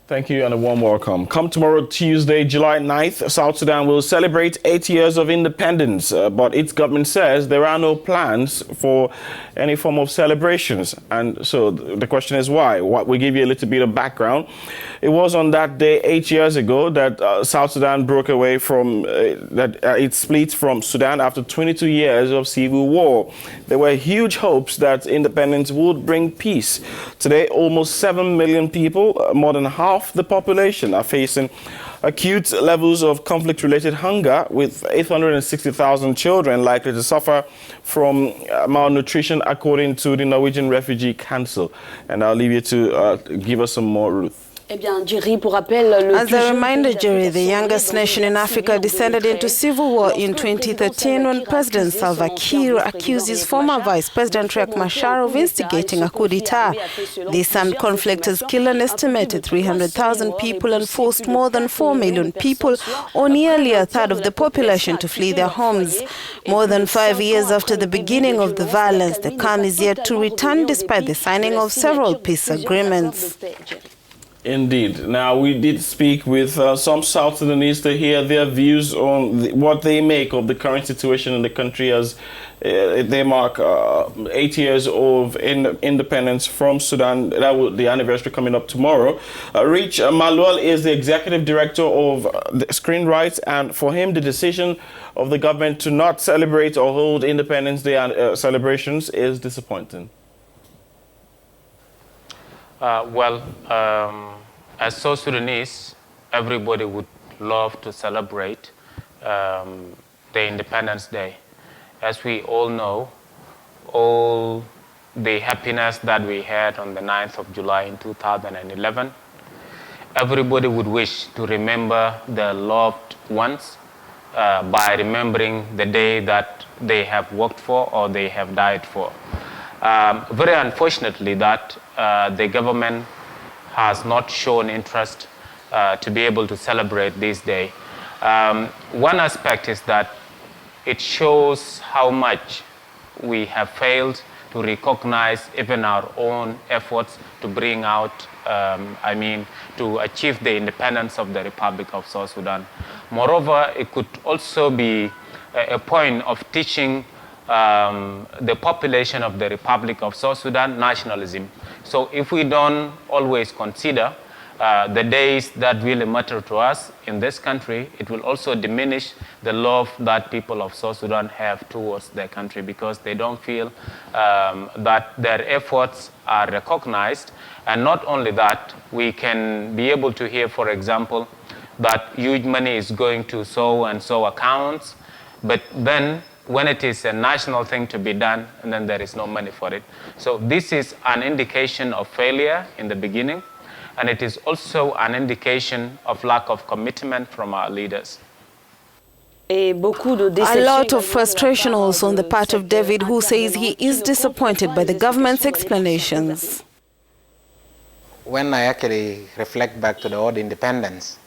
Thank you and a warm welcome. Come tomorrow, Tuesday, July 9th, South Sudan will celebrate 8 years of independence, but its government says there are no plans for any form of celebrations. And so the question is why? We'll give you a little bit of background. It was on that day 8 years ago that South Sudan broke away from, it split from Sudan after 22 years of civil war. There were huge hopes that independence would bring peace. Today, almost 7 million people, more than half the population, are facing acute levels of conflict-related hunger, with 860,000 children likely to suffer from malnutrition, according to the Norwegian Refugee Council. And I'll leave you to give us some more, Ruth. As a reminder, Jerry, the youngest nation in Africa descended into civil war in 2013 when President Salva Kiir accused his former Vice President Riek Machar of instigating a coup d'etat. This armed conflict has killed an estimated 300,000 people and forced more than 4 million people, or nearly a third of the population, to flee their homes. More than 5 years after the beginning of the violence, the calm is yet to return despite the signing of several peace agreements. Indeed. Now, we did speak with some South Sudanese to hear their views on what they make of the current situation in the country as they mark 8 years of independence from Sudan. The anniversary coming up tomorrow. Rich Maluel is the executive director of the Screen Rights, and for him, the decision of the government to not celebrate or hold Independence Day celebrations is disappointing. As South Sudanese, everybody would love to celebrate the Independence Day. As we all know, all the happiness that we had on the 9th of July in 2011, everybody would wish to remember their loved ones by remembering the day that they have worked for or they have died for. Very unfortunately that the government has not shown interest to be able to celebrate this day. One aspect is that it shows how much we have failed to recognize even our own efforts to bring out, to achieve the independence of the Republic of South Sudan. Moreover, it could also be a point of teaching the population of the Republic of South Sudan nationalism. So if we don't always consider the days that really matter to us in this country, it will also diminish the love that people of South Sudan have towards their country, because they don't feel that their efforts are recognized. And not only that, we can be able to hear, for example, that huge money is going to so and so accounts, but then when it is a national thing to be done, and then there is no money for it. So this is an indication of failure in the beginning, and it is also an indication of lack of commitment from our leaders. A lot of frustration also on the part of David, who says he is disappointed by the government's explanations. When I actually reflect back to the word independence,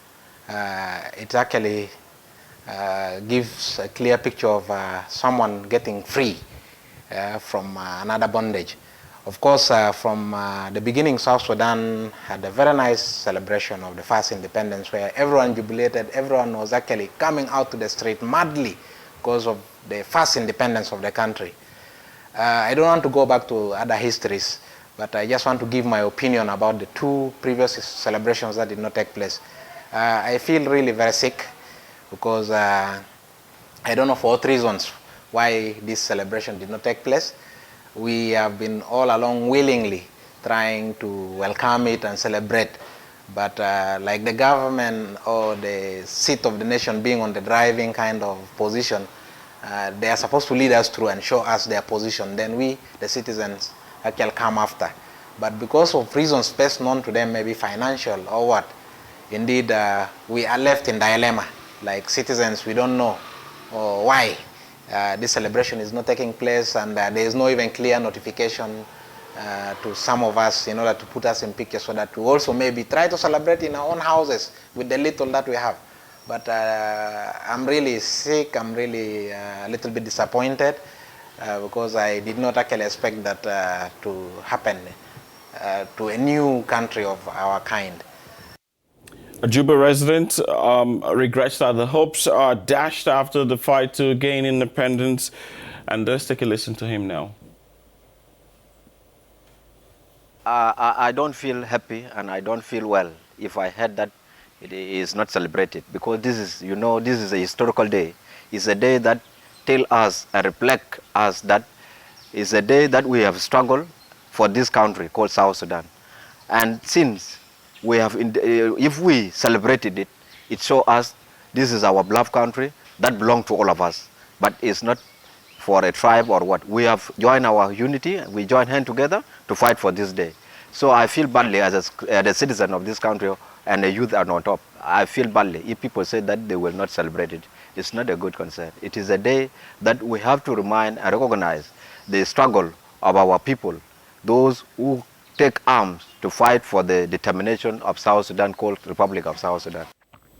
it actually gives a clear picture of someone getting free from another bondage. Of course, from the beginning, South Sudan had a very nice celebration of the first independence, where everyone jubilated, everyone was actually coming out to the street madly because of the first independence of the country. I don't want to go back to other histories, but I just want to give my opinion about the two previous celebrations that did not take place. I feel really very sick, because I don't know for what reasons why this celebration did not take place. We have been all along willingly trying to welcome it and celebrate, but like the government or the seat of the nation being on the driving kind of position, they are supposed to lead us through and show us their position. Then we, the citizens, actually come after. But because of reasons best known to them, maybe financial or what, indeed we are left in dilemma. Like citizens, we don't know why this celebration is not taking place, and there is no even clear notification to some of us in order to put us in picture, so that we also maybe try to celebrate in our own houses with the little that we have. But I'm really sick, I'm really a little bit disappointed, because I did not actually expect that to happen to a new country of our kind. A Juba resident regrets that the hopes are dashed after the fight to gain independence. And let's take a listen to him now. I don't feel happy and I don't feel well if I heard that it is not celebrated, because this is, you know, this is a historical day. It's a day that tells us and reflects us that it's a day that we have struggled for this country called South Sudan. And since we have, if we celebrated it, it shows us this is our beloved country that belongs to all of us. But it's not for a tribe or what. We have joined our unity, we join hands together to fight for this day. So I feel badly as a citizen of this country and the youth are on top. I feel badly if people say that they will not celebrate it. It's not a good concern. It is a day that we have to remind and recognize the struggle of our people, those who take arms to fight for the determination of South Sudan called Republic of South Sudan.